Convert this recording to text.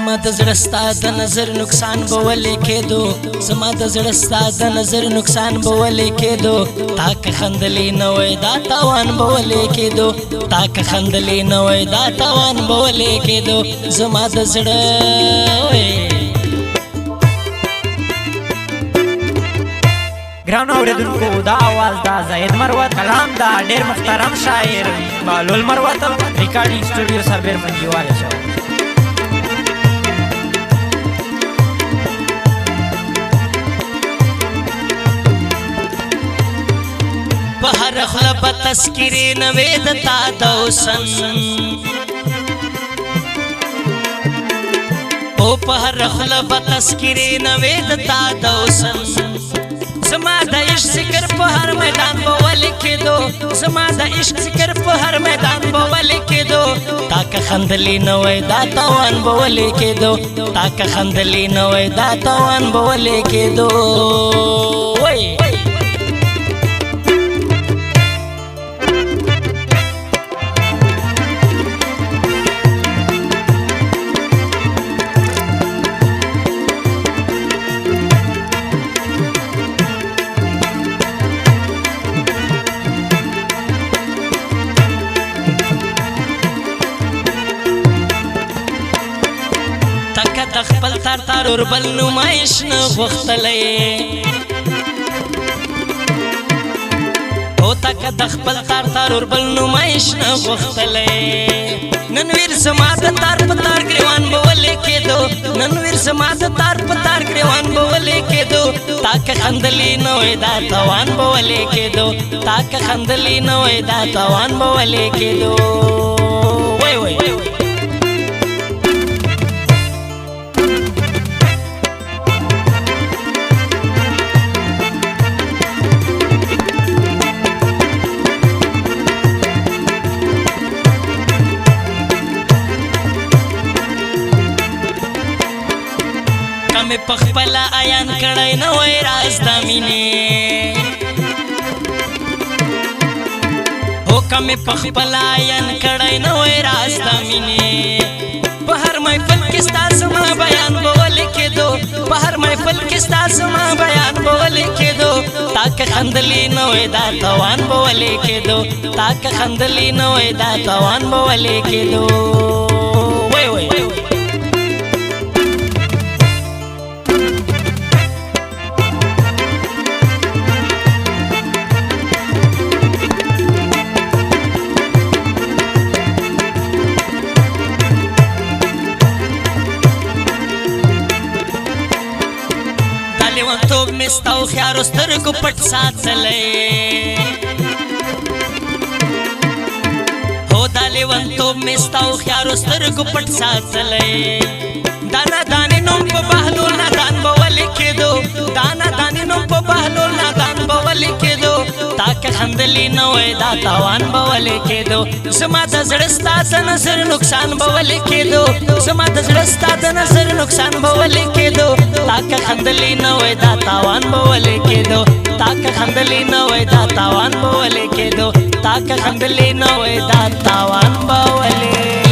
زما د زړه ستا د نظر نقصان به ولې کېدو زما د زړه ستا د نظر نقصان به ولې کېدو تا که خندلې نه وای دا تاوان به ولې کېدو تا که خندلې نه وای دا تاوان به ولې کېدو زما د زړه ګرانو اورېدونکو دا آواز دا زاهد مروت کلام دا ډېر محترم شاعر بهلول مروت ریکارډینګ سټوډیو سربیر منجیواله شو په هر خوله به تذکرې نوې د تا د حسن او په هر خوله به تذکرې نوې د تا د حسن زما د عشق ذکر په هر میدان به ولې کېدو زما د عشق ذکر په هر میدان به ولې کېدو تا که خندلې نه وای دا تاوان به ولې کېدو تا که خندلې نه وای دا تاوان به ولې کېدو د خپل تار تار اور بل نمایش نه غوښتلې او تک د خپل تار تار اور بل نمایش نه غوښتلې نن ویر زما د تار په تار ګریوان به ولې کېدو نن ویر زما د تار په تار ګریوان به ولې کېدو تا که خندلې نه وای دا تاوان به ولې کېدو تا که خندلې نه وای دا تاوان به ولې کېدو وای وای کمې پخپله عیان کړی نه وای راز د مینې هو کمې پخپله عیان کړی نه وای راز د مینې په هر محفل کې ستا زما بیان به ولې کېدو په هر محفل کې ستا زما بیان به ولې کېدو تا که خندلې نه وای دا تاوان به ولې کېدو تا که خندلې نه وای دا تاوان به ولې کېدو وای وای لیونتوب مې ستا هوښیارو سترګو پټ ساتلی هو دا لیونتوب مې ستا هوښیارو سترګو پټ ساتلی دا نادانې نوم په بهلول نادان به ولې کېدو دا نادانې نوم په بهلول نادان به ولې کېدو تا که خندلې نه وای دا تاوان به ولې کېدو زما د زړه ستا د نظر نقصان به ولې کېدو زما د زړه ستا د نظر نقصان به ولې کېدو تا که خندلې نه وای دا تاوان به ولې کېدو تا که خندلې نه وای دا تاوان به ولې کېدو تا که خندلې نه وای دا تاوان به ولې